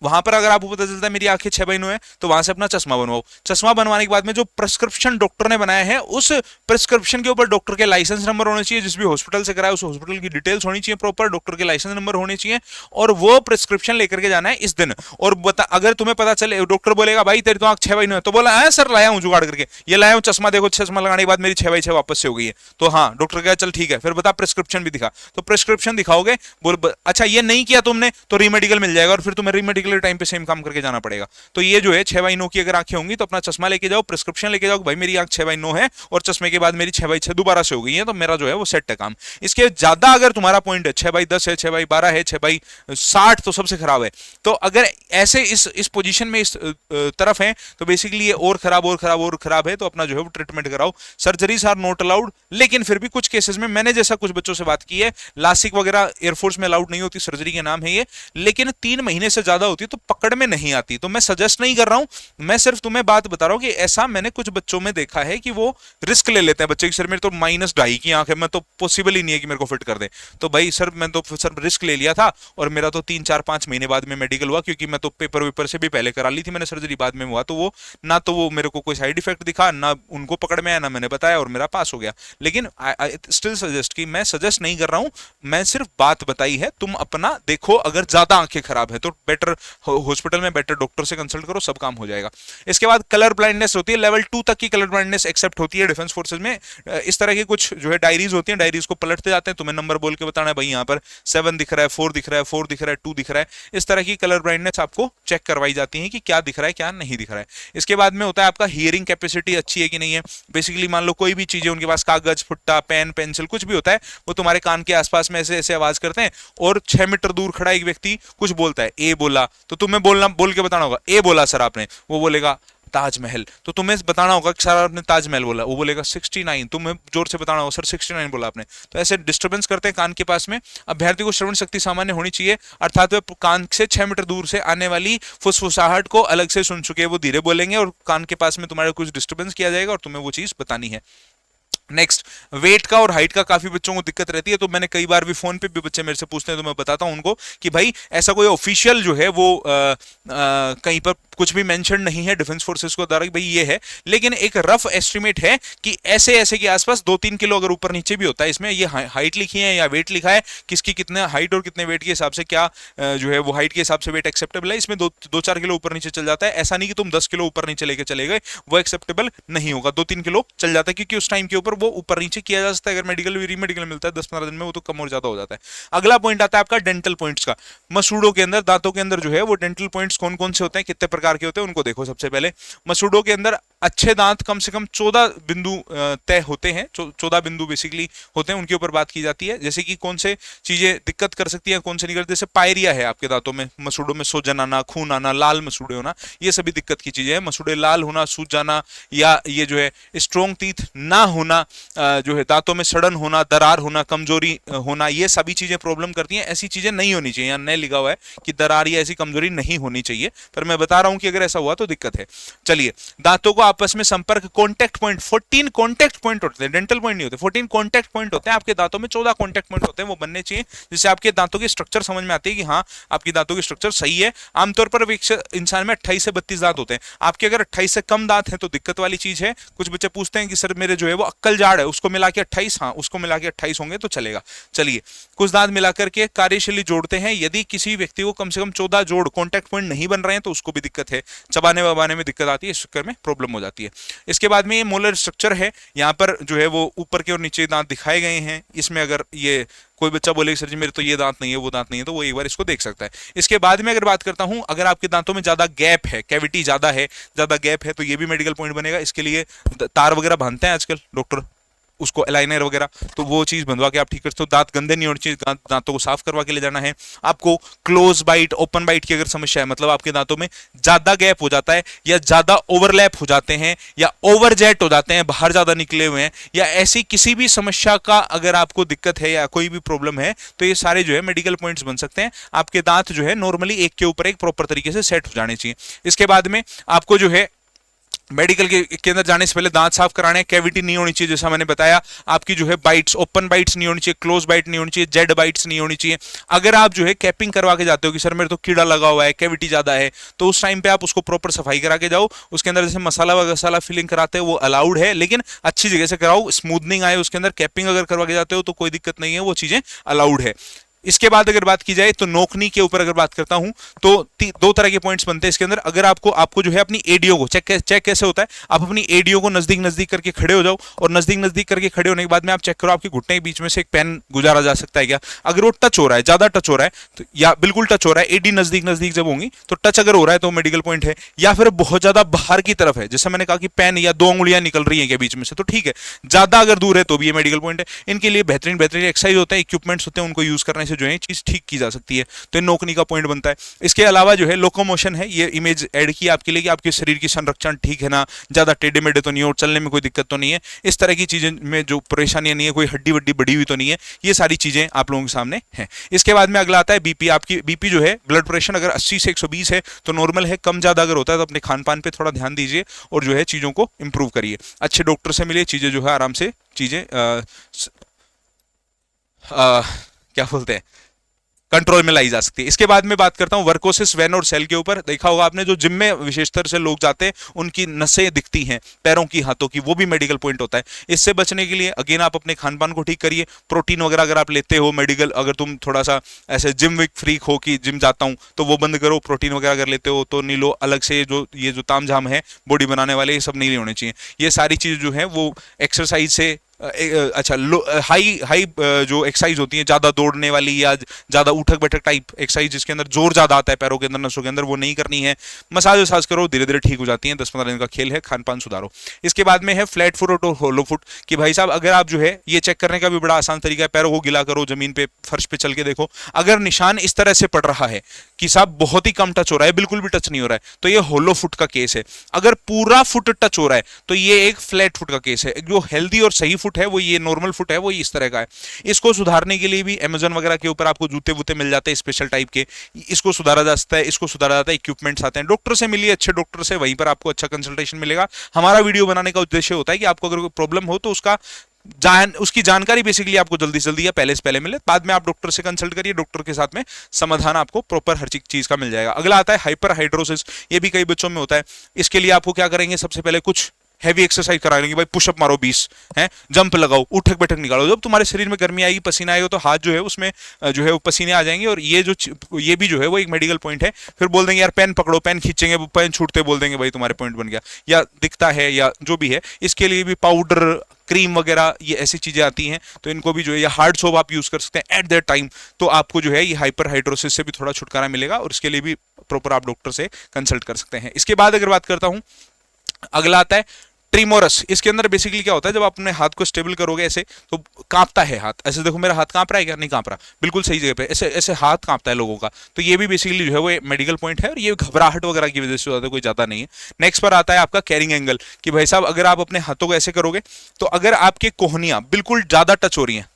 वहां पर अगर आपको पता चलता है मेरी आंखें 6x9 है तो वहां से अपना चश्मा बनवाओ। चश्मा बनवाने के बाद में जो प्रिस्क्रिप्शन डॉक्टर ने बनाया है उस प्रिस्क्रिप्शन के ऊपर डॉक्टर के लाइसेंस नंबर होने चाहिए, जिस भी हॉस्पिटल से कराया उस हॉस्पिटल की डिटेल्स होनी चाहिए, प्रॉपर डॉक्टर के लाइसेंस नंबर होने चाहिए, और वो प्रिस्क्रिप्शन लेकर के जाना है इस दिन। और अगर तुम्हें पता चले, डॉक्टर बोलेगा भाई तेरी तो आंख 6x9 है, तो बोला है सर लाया हूं जुगाड़ करके, ये लाया हूं चश्मा, देखो चश्मा लगाने के बाद मेरी 6x6 वापस से हो गई है, तो हाँ डॉक्टर कहा चल ठीक है, फिर बता प्रिस्क्रिप्शन भी दिखा, तो प्रिस्क्रिप्शन दिखाओगे, बोल अच्छा ये नहीं किया तुमने तो रीमेडिकल मिल जाएगा, और फिर तुम्हें रीमेडिकल पर्टिकुलर टाइम पे सेम काम करके जाना पड़ेगा। तो ये जो है 6/9 की अगर आंखें होंगी तो अपना चश्मा लेके जाओ, प्रिस्क्रिप्शन लेके जाओ, भाई मेरी आंख 6/9 है और चश्मे के बाद मेरी 6/6 दोबारा से हो गई है, तो मेरा जो है वो सेट है काम। इसके ज्यादा अगर तुम्हारा पॉइंट है 6/10 है, 6/12 है, 6/60 तो सबसे खराब है। तो अगर ऐसे इस पोजीशन में इस तरफ है तो बेसिकली ये और खराब और खराब और खराब है, तो अपना जो है वो ट्रीटमेंट कराओ। सर्जरीज आर नॉट अलाउड, लेकिन फिर भी कुछ केसेस में मैंने जैसा कुछ बच्चों से बात की है, लासिक वगैरह एयरफोर्स में अलाउड नहीं होती, सर्जरी के नाम है ये, लेकिन 3 महीने से ज्यादा होती है तो पकड़ में नहीं आती। तो मैं सजेस्ट नहीं कर रहा हूं, मैं सिर्फ तुम्हें बात बता रहा हूं कि ऐसा मैंने कुछ बच्चों में देखा है कि वो रिस्क ले लेते हैं। बच्चे के सिर में तो -2.5 की आंख है, मैं तो पॉसिबल ही नहीं है कि मेरे को फिट कर दे। तो भाई सर मैं तो सर रिस्क ले लिया था और मेरा तो 3-4-5 महीने बाद में मेडिकल हुआ, क्योंकि मैं तो पेपर वेपर से भी पहले करा ली थी मैंने सर्जरी, बाद में हुआ तो वो ना तो वो मेरे को कोई साइड इफेक्ट दिखा, ना उनको पकड़ में आया, ना मैंने बताया और मेरा पास हो गया। लेकिन आई स्टिल सजेस्ट कि मैं सजेस्ट नहीं कर रहा हूं, मैं सिर्फ बात बताई है, तुम अपना देखो। अगर ज्यादा आंखें खराब है तो बेटर हॉस्पिटल में बेटर डॉक्टर से कंसल्ट करो, सब काम हो जाएगा। इसके बाद कलर ब्लाइंडनेस होती है, लेवल 2 तक की कलर ब्लाइंडनेस एक्सेप्ट होती है डिफेंस फोर्सेज में। इस तरह की कुछ जो है डायरीज होती हैं, डायरीज को पलटते जाते हैं, तुम्हें नंबर बोल के बताना है भाई यहाँ पर 7 दिख रहा है, 4 दिख रहा है, 4 दिख रहा है, 2 दिख रहा है। इस तरह की कलर ब्लाइंडनेस आपको चेक करवाई जाती है कि क्या दिख रहा है क्या नहीं दिख रहा है। इसके बाद में होता है आपका हियरिंग कैपेसिटी अच्छी है कि नहीं है। बेसिकली मान लो कोई भी चीजें उनके पास, कागज, फुट्टा, पेन, पेंसिल कुछ भी होता है, वो तुम्हारे कान के आसपास में ऐसे ऐसे आवाज करते हैं, और 6 मीटर दूर खड़ा एक व्यक्ति कुछ बोलता है, ए बोला, तो तुम्हें बोल के बताना होगा ए बोला सर आपने, वो बोलेगा ताजमहल, तो तुम्हें बताना होगा कि सर आपने ताजमहल बोला, वो बोलेगा 69, तुम्हें जोर से बताना होगा सर 69 बोला आपने। तो ऐसे डिस्टर्बेंस करते हैं कान के पास में। अभ्यर्थी को श्रवण शक्ति सामान्य होनी चाहिए, अर्थात वे कान से 6 मीटर दूर से आने वाली फुसफुसाहट को अलग से सुन चुके, वो धीरे बोलेंगे और कान के पास में तुम्हारे कुछ डिस्टर्बेंस किया जाएगा और तुम्हें वो चीज बतानी है। नेक्स्ट, वेट का और हाइट का काफी बच्चों को दिक्कत रहती है, तो मैंने कई बार भी फोन पे भी बच्चे मेरे से पूछते हैं, तो मैं बताता हूं उनको कि भाई ऐसा कोई ऑफिशियल जो है वो कहीं पर कुछ भी मेंशन नहीं है डिफेंस फोर्सेस को द्वारा कि भाई ये है, लेकिन एक रफ एस्टिमेट है कि ऐसे ऐसे के आसपास 2-3 किलो अगर ऊपर नीचे भी होता है, इसमें ये हाइट लिखी है या वेट लिखा है, किसकी कितने हाइट और कितने वेट के हिसाब से क्या जो है वो हाइट के हिसाब से वेट एक्सेप्टेबल है, इसमें 2-4 किलो ऊपर नीचे चल जाता है। ऐसा नहीं कि तुम 10 किलो ऊपर नीचे लेके चले गए, वो एक्सेप्टेबल नहीं होगा, 2-3 किलो चल जाता है, क्योंकि उस टाइम के ऊपर वो ऊपर नीचे किया जा सकता है। अगर मेडिकल री मेडिकल मिलता है 10-15 दिन में, वो तो कम और ज्यादा हो जाता है। अगला पॉइंट आता है आपका डेंटल पॉइंट्स का। मसूड़ों के अंदर, दांतों के अंदर जो है वो डेंटल पॉइंट्स कौन कौन से होते हैं, कितने प्रकार के होते हैं, उनको देखो। सबसे पहले मसूड़ों के अंदर अच्छे दांत कम से कम 14 बिंदु तय होते हैं, 14 बिंदु बेसिकली होते हैं, उनके ऊपर बात की जाती है। जैसे कि कौन से चीजें दिक्कत कर सकती है, कौन से नहीं करती। जैसे पायरिया है आपके दांतों में, मसूड़ों में सोजन आना, खून आना, लाल मसूड़े होना, ये सभी दिक्कत की चीजें हैं। मसूड़े लाल होना, सूज जाना, या ये जो है स्ट्रॉन्ग टीथ ना होना, जो है दांतों में सड़न होना, दरार होना, कमजोरी होना, ये सभी चीजें प्रॉब्लम करती हैं। ऐसी चीजें नहीं होनी चाहिए, नहीं लिखा हुआ है कि दरार या ऐसी कमजोरी नहीं होनी चाहिए, पर मैं बता रहा हूं कि अगर ऐसा हुआ तो दिक्कत है। चलिए, दांतों को आपस में संपर्क, कॉन्टैक्ट पॉइंट, 14 कॉन्टैक्ट पॉइंट होते हैं, डेंटल पॉइंट नहीं होते, 14 कॉन्टैक्ट पॉइंट होते हैं आपके दांतों में। 14 कॉन्टैक्ट पॉइंट होते हैं, वो बनने चाहिए, जिससे आपके दांतों की स्ट्रक्चर समझ में आती है कि हाँ आपकी दांतों की स्ट्रक्चर सही है। आमतौर पर इंसान में 28 से 32 दांत होते हैं, आपके अगर 28 से कम दांत हैं तो दिक्कत वाली चीज है। कुछ बच्चे पूछते हैं कि सर मेरे जो है वो अक्कल जाड़ है, उसको मिला के 28, हाँ उसको मिला के 28 होंगे तो चलेगा। चलिए, कुछ दांत मिलाकर के कार्यशैली जोड़ते हैं। यदि किसी व्यक्ति को कम से कम 14 जोड़ कॉन्टैक्ट पॉइंट नहीं बन रहे हैं तो उसको भी दिक्कत है, चबाने वबाने में दिक्कत आती है, इस चक्कर में प्रॉब्लम हो जाती है। इसके बाद में ये मोलर स्ट्रक्चर है, यहाँ पर जो है वो ऊपर के और नीचे दांत दिखाए गए हैं। इसमें अगर ये कोई बच्चा बोले सर जी मेरे तो ये दांत नहीं है वो दांत नहीं है, तो वो एक बार इसको देख सकता है। इसके बाद में अगर बात करता हूं, अगर आपके दांतों में ज्यादा गैप है, कैविटी ज्यादा है, ज्यादा गैप है, तो ये भी मेडिकल पॉइंट बनेगा। इसके लिए तार वगैरह बांधते हैं आजकल डॉक्टर, उसको अलाइनर वगैरह, तो वो चीज बंधवा के आप ठीक करते हो। दांत गंदे नहीं होने चाहिए, दांतों को साफ करवा के ले जाना है आपको। क्लोज बाइट, ओपन बाइट की अगर समस्या है, मतलब आपके दांतों में ज्यादा गैप हो जाता है या ज्यादा ओवरलैप हो जाते हैं या ओवरजेट हो जाते हैं, बाहर ज्यादा निकले हुए हैं, या ऐसी किसी भी समस्या का अगर आपको दिक्कत है या कोई भी प्रॉब्लम है, तो ये सारे जो है मेडिकल पॉइंट्स बन सकते हैं। आपके दांत जो है नॉर्मली एक के ऊपर एक प्रॉपर तरीके से सेट हो जाने चाहिए। इसके बाद में आपको जो है मेडिकल के अंदर जाने से पहले दांत साफ कराने, कैविटी नहीं होनी चाहिए, जैसा मैंने बताया। आपकी जो है बाइट्स, ओपन बाइट्स नहीं होनी चाहिए, क्लोज बाइट नहीं होनी चाहिए, जेड बाइट्स नहीं होनी चाहिए। अगर आप जो है कैपिंग करवा के जाते हो कि सर मेरे तो कीड़ा लगा हुआ है, कैविटी ज्यादा है, तो उस टाइम पे आप उसको प्रॉपर सफाई करा के जाओ। उसके अंदर जैसे मसाला वगैरह फिलिंग कराते हैं वो अलाउड है, लेकिन अच्छी जगह से कराओ, स्मूथनिंग आए उसके अंदर। कैपिंग अगर करवा के जाते हो तो कोई दिक्कत नहीं है, वो चीजें अलाउड है। इसके बाद अगर बात की जाए तो नोकनी के ऊपर अगर बात करता हूं तो दो तरह के पॉइंट्स बनते हैं इसके अंदर। अगर आपको जो है अपनी एडीओ को चेक कैसे होता है, आप अपनी एडीओ को नजदीक करके खड़े हो जाओ और नजदीक करके खड़े होने के बाद में आप चेक करो आपके घुटने के बीच में से एक पेन गुजारा जा सकता है क्या। अगर वो टच हो रहा है, ज्यादा टच हो रहा है तो, या बिल्कुल टच हो रहा है, एडी नजदीक जब होंगी तो टच अगर हो रहा है तो मेडिकल पॉइंट है, या फिर बहुत ज्यादा बाहर की तरफ है, जैसे मैंने कहा कि पेन या 2 उंगलियां निकल रही है क्या बीच में से, तो ठीक है। ज्यादा अगर दूर है तो भी ये मेडिकल पॉइंट है। इनके लिए बेहतरीन एक्सरसाइज होते हैं, इक्विपमेंट्स होते हैं, उनको यूज करने से जो है चीज ठीक की जा सकती है, तो नोकनी का पॉइंट बनता है। इसके अलावा जो है लोकोमोशन है, ये इमेज ऐड की आपके लिए कि आपके शरीर की संरक्षण ठीक है ना, ज्यादा टेढ़े मेढ़े तो नहीं है और चलने में कोई दिक्कत तो नहीं है, इस तरह की चीजें में जो परेशानियां नहीं है, कोई हड्डी वड्डी बढ़ी हुई तो नहीं है, ये सारी चीजें आप लोगों के सामने हैं। इसके बाद में अगला आता है बीपी। आपकी बीपी जो है, ब्लड प्रेशर अगर 80 से 120 है तो नॉर्मल है, कम ज्यादा अगर होता है तो अपने खान पान पे थोड़ा ध्यान दीजिए और जो है चीजों को इंप्रूव करिए, अच्छे डॉक्टर से मिलिए, चीजें जो है आराम से चीजें क्या बोलते हैं कंट्रोल में लाई जा सकती है। इसके बाद में बात करता हूं वर्कोसिस वेन और सेल के ऊपर। देखा होगा आपने जो जिम में विशेषतर से लोग जाते हैं उनकी नसें दिखती हैं पैरों की, हाथों की, वो भी मेडिकल पॉइंट होता है। इससे बचने के लिए अगेन आप अपने खान पान को ठीक करिए, प्रोटीन वगैरह अगर आप लेते हो मेडिकल, अगर तुम थोड़ा सा ऐसे जिम विक फ्रीक हो कि जिम जाता हूं तो वो बंद करो, प्रोटीन वगैरह अगर लेते हो तो नहीं लो, अलग से ये जो तामझाम है बॉडी बनाने वाले ये सब नहीं होने चाहिए। ये सारी चीज जो है वो एक्सरसाइज से अच्छा हाई जो एक्सरसाइज होती है, ज्यादा दौड़ने वाली या ज्यादा उठक बैठक टाइप एक्सरसाइज जिसके अंदर जोर ज्यादा आता है पैरों के अंदर, नसों के अंदर, वो नहीं करनी है। मसाज वसाज करो, धीरे धीरे ठीक हो जाती हैं, 10-15 दिन का खेल है, खान पान सुधारो। इसके बाद में है फ्लैट फुट और होलो फुट कि भाई साहब अगर आप जो है ये चेक करने का भी बड़ा आसान तरीका है, पैरों को गिला करो, जमीन पे फर्श पे चल के देखो, अगर निशान इस तरह से पड़ रहा है कि साहब बहुत ही कम टच हो रहा है, बिल्कुल भी टच नहीं हो रहा है, तो ये होलो फुट का केस है। अगर पूरा फुट टच हो रहा है तो ये एक फ्लैट फुट का केस है। जो हेल्दी और सही फुट है वो ये नॉर्मल फुट है, वो इस तरह का है। इसको सुधारने के लिए भी अमेज़न वगैरह के ऊपर आपको जूते वूते मिल जाते हैं स्पेशल टाइप के, इसको सुधारा जा सकता है, इसको सुधारा जाता है, इक्विपमेंट्स आते हैं। डॉक्टर से मिलिए, अच्छे डॉक्टर से, वहीं पर आपको अच्छा कंसल्टेशन मिलेगा। हमारा वीडियो बनाने का उद्देश्य होता है कि आपको अगर कोई प्रॉब्लम हो तो उसकी जानकारी बेसिकली आपको जल्दी से जल्दी या पहले से पहले मिले, बाद में आप डॉक्टर से कंसल्ट करिए, डॉक्टर के साथ में समाधान आपको प्रॉपर हर चीज का मिल जाएगा। अगला आता है हाइपर हाइड्रोसिस, ये भी कई बच्चों में होता है। इसके लिए आपको क्या करेंगे, सबसे पहले कुछ हैवी एक्सरसाइज करा लेंगे, भाई पुशअप मारो 20 है, जंप लगाओ, उठक बैठक निकालो। जब तुम्हारे शरीर में गर्मी आएगी, पसीना आएगा तो हाथ जो है उसमें जो है वो पसीने आ जाएंगे, और ये भी जो है वो एक मेडिकल पॉइंट है। फिर बोल देंगे यार पेन पकड़ो, पेन खींचेंगे, पेन छूटते बोल देंगे भाई तुम्हारे पॉइंट बन गया, या दिखता है या जो भी है। इसके लिए भी पाउडर, क्रीम वगैरह ये ऐसी चीजें आती हैं, तो इनको भी जो है, या हार्ड सोप आप यूज कर सकते हैं एट दैट टाइम, तो आपको जो है ये हाइपर हाइड्रोसिस से भी थोड़ा छुटकारा मिलेगा, और इसके लिए भी प्रॉपर आप डॉक्टर से कंसल्ट कर सकते हैं। इसके बाद अगर बात करता हूं, अगला आता है ट्रिमोरस। इसके अंदर बेसिकली क्या होता है, जब आप अपने हाथ को स्टेबल करोगे ऐसे तो कांपता है हाथ, ऐसे देखो मेरा हाथ कांप रहा है क्या, नहीं कांप रहा, बिल्कुल सही जगह पे ऐसे ऐसे हाथ कांपता है लोगों का, तो ये भी बेसिकली जो है वो मेडिकल पॉइंट है, और ये घबराहट वगैरह की वजह से होता है, कोई ज्यादा नहीं है। नेक्स्ट पर आता है आपका कैरिंग एंगल कि भाई साहब अगर आप अपने हाथों को ऐसे करोगे तो अगर आपके कोहनियां बिल्कुल ज्यादा टच हो रही हैं,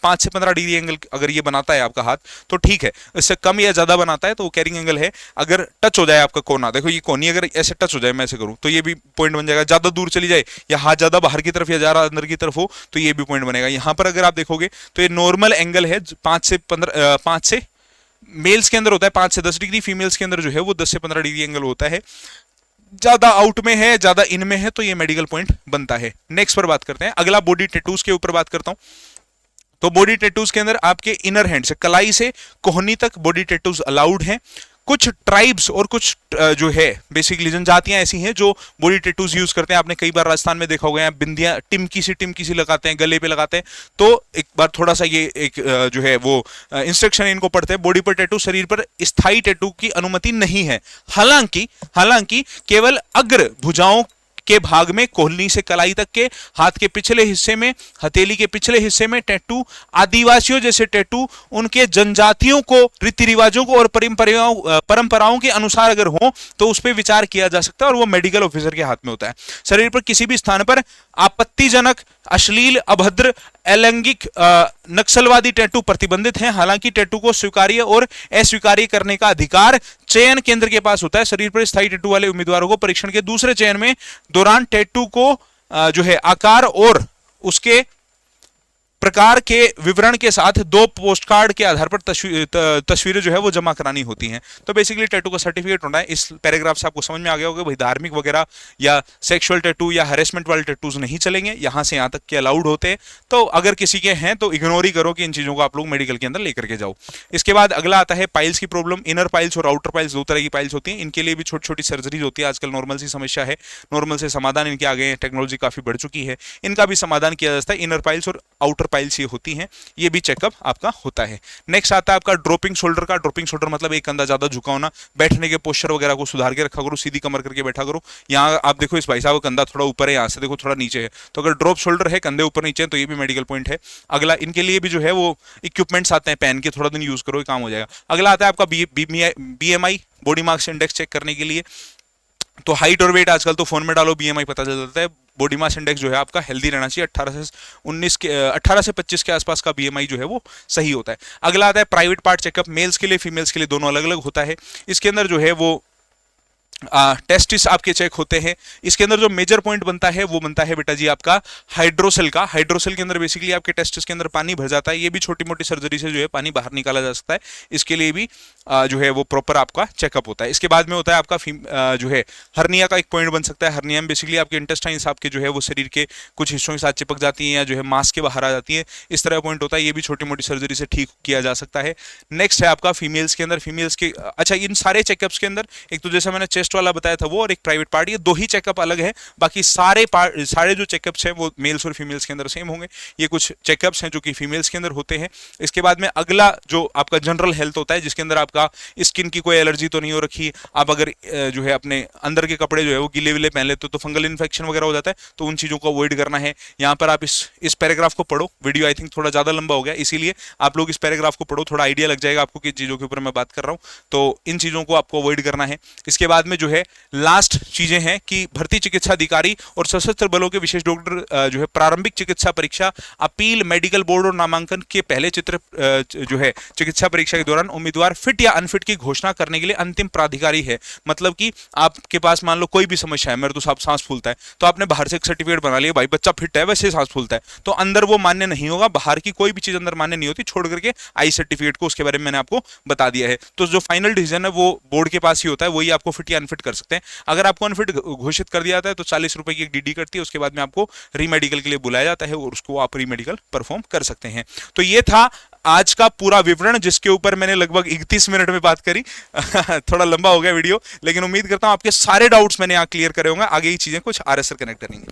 5 से 15 डिग्री एंगल अगर ये बनाता है आपका हाथ तो ठीक है, इससे कम या ज्यादा बनाता है तो वो कैरिंग एंगल है। अगर टच हो जाए आपका कोना, देखो ये कोहनी अगर ऐसे टच हो जाए, मैं ऐसे करूं तो ये भी पॉइंट बन जाएगा। ज्यादा दूर चली जाए या हाथ ज्यादा बाहर की तरफ या ज्यादा अंदर की तरफ हो तो ये भी पॉइंट बनेगा। यहां पर अगर आप देखोगे तो ये नॉर्मल एंगल है 5 से मेल्स के अंदर होता है 5 से 10 डिग्री, फीमेल्स के अंदर जो है वो 10 से 15 डिग्री एंगल होता है। ज्यादा आउट में है, ज्यादा इन में है तो ये मेडिकल पॉइंट बनता है। नेक्स्ट पर बात करते हैं, अगला बॉडी टैटूज के ऊपर बात करता हूं। तो बॉडी टैटूज के अंदर आपके इनर हैंड से कलाई से कोहनी तक बॉडी टैटूज अलाउड हैं। कुछ ट्राइब्स और कुछ जो है बेसिकली जनजातियां ऐसी हैं जो बॉडी टैटूज यूज करते हैं। आपने कई बार राजस्थान में देखा होगा, बिंदियां टिमकी सी लगाते हैं, गले पे लगाते हैं। तो एक बार थोड़ा सा ये एक जो है वो इंस्ट्रक्शन इनको पढ़ते हैं, बॉडी पर टैटू, शरीर पर स्थायी टैटू की अनुमति नहीं है। हालांकि केवल अग्र भुजाओं के भाग में, कोहनी से कलाई तक के, हाथ के पिछले हिस्से में, हथेली के पिछले हिस्से में टैटू आदिवासियों जैसे टैटू उनके जनजातियों को, रीति रिवाजों को और परंपराओं के अनुसार अगर हो तो उस पर विचार किया जा सकता है, और वो मेडिकल ऑफिसर के हाथ में होता है। शरीर पर किसी भी स्थान पर आपत्तिजनक, अश्लील, अभद्र, अलैंगिक, नक्सलवादी टैटू प्रतिबंधित हैं। हालांकि टैटू को स्वीकार्य और अस्वीकार्य करने का अधिकार चयन केंद्र के पास होता है। शरीर पर स्थायी टैटू वाले उम्मीदवारों को परीक्षण के दूसरे चयन में दौरान टैटू को जो है आकार और उसके प्रकार के विवरण के साथ 2 पोस्ट कार्ड के आधार पर तस्वीरें जो है वो जमा करानी होती हैं। तो बेसिकली टैटू का सर्टिफिकेट होना है। इस पैराग्राफ से आपको समझ में आ गया होगा भाई धार्मिक वगैरह या सेक्सुअल टैटू या हैरेसमेंट वाले टैटूज नहीं चलेंगे, यहां से यहां तक के अलाउड होते हैं। तो अगर किसी के हैं तो इग्नोर ही करो कि इन चीजों को आप लोग मेडिकल के अंदर लेकर के जाओ। इसके बाद अगला आता है पाइल्स की प्रॉब्लम। इनर पाइल्स और आउटर पाइल्स 2 तरह की पाइल्स होती हैं। इनके लिए भी छोटी छोटी सर्जरीज होती है। आजकल नॉर्मल सी समस्या है, नॉर्मल से समाधान इनके आ गए हैं, टेक्नोलॉजी काफी बढ़ चुकी है, इनका भी समाधान किया जाता है। इनर पाइल्स और आउटर पाइल्स ये होती हैं, ये भी चेकअप आपका होता है। नेक्स्ट आता है आपका ड्रॉपिंग शोल्डर का। ड्रॉपिंग शोल्डर मतलब एक कंधा ज्यादा झुका होना, बैठने के पोस्चर वगैरह को सुधार के रखा करो, सीधी कमर करके बैठा करो। यहाँ आप देखो इस भाई साहब का कंधा थोड़ा ऊपर है, यहाँ से देखो थोड़ा नीचे है, तो अगर ड्रॉप शोल्डर है, कंधे ऊपर नीचे है, तो ये भी मेडिकल पॉइंट है। अगला इनके लिए भी जो है वो इक्विपमेंट्स आते हैं, पहन के थोड़ा दिन यूज करो, काम हो जाएगा। अगला आता है आपका BMI, body mass index check करने के लिए। तो हाइट और वेट आजकल तो फोन में डालो, BMI पता चल जाता है। बॉडी मास इंडेक्स जो है आपका हेल्दी रहना चाहिए, 18 से 25 के आसपास का BMI जो है वो सही होता है। अगला आता है प्राइवेट पार्ट चेकअप। मेल्स के लिए फीमेल्स के लिए दोनों अलग अलग होता है। इसके अंदर जो है वो टेस्टिस आपके चेक होते हैं। इसके अंदर जो मेजर पॉइंट बनता है वो बनता है बेटा जी आपका हाइड्रोसेल का। हाइड्रोसेल के अंदर बेसिकली आपके टेस्टिस के अंदर पानी भर जाता है। ये भी छोटी मोटी सर्जरी से जो है पानी बाहर निकाला जा सकता है। इसके लिए भी जो है वो प्रॉपर आपका चेकअप होता है। इसके बाद में होता है आपका जो है हर्निया का एक पॉइंट बन सकता है। हर्निया में बेसिकली आपके इंटेस्टाइन्स आपके जो है वो शरीर के कुछ हिस्सों के साथ चिपक जाती हैं या जो है मांस के बाहर आ जाती है, इस तरह पॉइंट होता है। ये भी छोटी मोटी सर्जरी से ठीक किया जा सकता है। नेक्स्ट है आपका फीमेल्स के अंदर। फीमेल्स के अच्छा इन सारे चेकअप्स के अंदर एक तो जैसे मैंने चेस्ट वाला बताया था वो, और एक प्राइवेट पार्ट, ये 2 ही चेकअप अलग है। बाकी सारे जो चेकअप्स हैं वो मेल्स और फीमेल्स के अंदर सेम होंगे। ये कुछ चेकअप्स हैं जो कि फीमेल्स के अंदर होते हैं। इसके बाद में अगला जो आपका जनरल हेल्थ होता है, जिसके अंदर आपका स्किन की कोई एलर्जी तो नहीं हो रखी, आप अगर जो है अपने अंदर के कपड़े जो है वो गिले विले पहन लेते हो तो फंगल इन्फेक्शन वगैरह हो जाता है, तो उन चीजों को अवॉइड करना है। यहाँ पर आप इस पैराग्राफ को पढ़ो। वीडियो आई थिंक थोड़ा ज्यादा लंबा हो गया, इसीलिए आप लोग इस पैराग्राफ को पढ़ो, थोड़ा आइडिया लग जाएगा आपको किन चीजों के ऊपर मैं बात कर रहा हूँ। तो इन चीजों को आपको अवॉइड करना है। इसके बाद में जो है लास्ट चीजें हैं कि भर्ती चिकित्सा अधिकारी और सशस्त्र बलों के विशेष डॉक्टर जो है प्रारंभिक चिकित्सा परीक्षा, अपील, मेडिकल बोर्ड और नामांकन के पहले जो है चिकित्सा परीक्षा के दौरान उम्मीदवार फिट या अनफिट की घोषणा करने के लिए अंतिम प्राधिकारी है। मतलब कि आपके पास मान लो कोई भी समस्या है, मेरे तो साहब सांस फूलता है, तो आपने बाहर से एक सर्टिफिकेट बना लिया, भाई बच्चा फिट है वैसे सांस फूलता है, तो अंदर वो मान्य नहीं होगा। बाहर की कोई भी चीज अंदर मान्य नहीं होती, छोड़ करके आई सर्टिफिकेट को, उसके बारे में मैंने आपको बता दिया है। तो जो फाइनल डिसीजन है वो बोर्ड के पास ही होता है, वही आपको फिट या अनफिट कर सकते हैं। अगर आपको अनफिट घोषित कर दिया जाता है तो 40 रुपए की एक DD कटती है, उसके बाद में आपको रीमेडिकल के लिए बुलाया जाता है और उसको आप रीमेडिकल परफॉर्म कर सकते हैं। तो ये था आज का पूरा विवरण, जिसके ऊपर मैंने लगभग 31 मिनट में बात करी। थोड़ा लंबा हो गया वीडियो, लेकिन उम्मीद करता हूं आपके सारे डाउट्स मैंने यहाँ क्लियर करे होंगे। आगे की चीजें कुछ RS सर कनेक्ट करेंगे।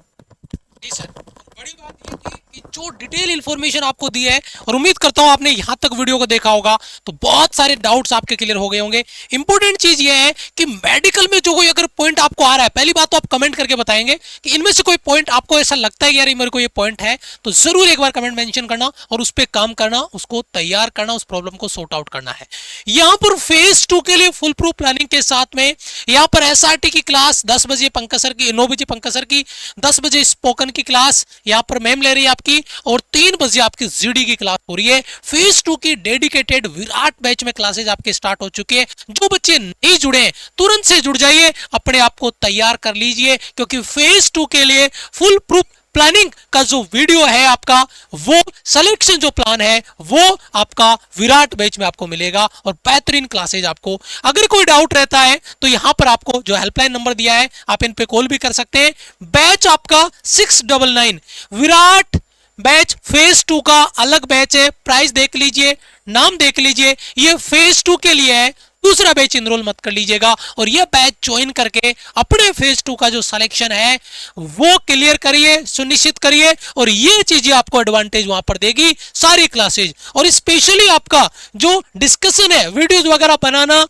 जी सर, बड़ी बात ये थी कि जो डिटेल इंफॉर्मेशन आपको दी है, और उम्मीद करता हूं आपने यहां तक वीडियो को देखा होगा तो बहुत सारे डाउट्स आपके क्लियर हो गए होंगे। इंपॉर्टेंट चीज ये है कि मेडिकल में जो कोई अगर पॉइंट आपको आ रहा है, पहली बात तो आप कमेंट करके बताएंगे कि इनमें से कोई पॉइंट आपको ऐसा लगता है यार मेरे को ये पॉइंट है, तो जरूर एक बार कमेंट मेंशन करना और उस पर काम करना, उसको तैयार करना, उस प्रॉब्लम को सॉर्ट आउट करना है। यहां पर फेज 2 के लिए फुल प्रूफ प्लानिंग के साथ में यहां पर SRT की क्लास 10 बजे पंकज सर की, 9 बजे पंकज सर की, 10 बजे स्पोकन की क्लास यहां पर मैम ले रही है आपकी, और 3 बजे आपकी GD की क्लास हो रही है। फेज 2 की डेडिकेटेड विराट बैच में क्लासेज आपके स्टार्ट हो चुके हैं। जो बच्चे नहीं जुड़े हैं तुरंत से जुड़ जाइए, अपने आप को तैयार कर लीजिए, क्योंकि फेज 2 के लिए फुल प्रूफ प्लानिंग का जो वीडियो है आपका, वो सिलेक्शन जो प्लान है वो आपका विराट बैच में आपको मिलेगा, और बेहतरीन क्लासेज आपको। अगर कोई डाउट रहता है तो यहां पर आपको जो हेल्पलाइन नंबर दिया है आप इन पे कॉल भी कर सकते हैं। बैच आपका 699 विराट बैच फेज 2 का अलग बैच है। प्राइस देख लीजिए, नाम देख लीजिए, ये फेज 2 के लिए है। दूसरा बैच इनरोल मत कर लीजिएगा, और यह बैच ज्वाइन करके अपने फेज 2 का जो सिलेक्शन है वो क्लियर करिए, सुनिश्चित करिए, और ये चीजें आपको एडवांटेज वहां पर देगी सारी क्लासेज। और स्पेशली आपका जो डिस्कशन है, वीडियोज वगैरह बनाना,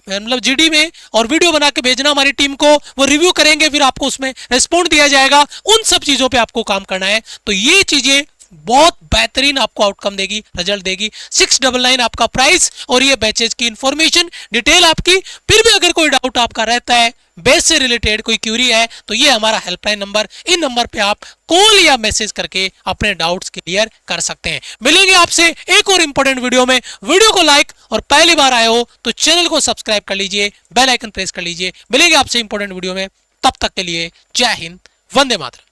मतलब GD में, और वीडियो बना के भेजना हमारी टीम को, वो रिव्यू करेंगे, फिर आपको उसमें रिस्पॉन्ड दिया जाएगा। उन सब चीजों पे आपको काम करना है। तो ये चीजें बहुत बेहतरीन आपको आउटकम देगी, रिजल्ट देगी। 699 आपका प्राइस, और ये बैचेज की इंफॉर्मेशन डिटेल आपकी। फिर भी अगर कोई डाउट आपका रहता है, बेस से रिलेटेड कोई क्यूरी है, तो ये हमारा हेल्पलाइन नंबर, इन नंबर पे आप कॉल या मैसेज करके अपने डाउट्स क्लियर कर सकते हैं। मिलेंगे आपसे एक और इंपॉर्टेंट वीडियो में। वीडियो को लाइक, और पहली बार आए हो तो चैनल को सब्सक्राइब कर लीजिए, बेल आइकन प्रेस कर लीजिए। मिलेंगे आपसे इंपॉर्टेंट वीडियो में, तब तक के लिए जय हिंद, वंदे मातरम।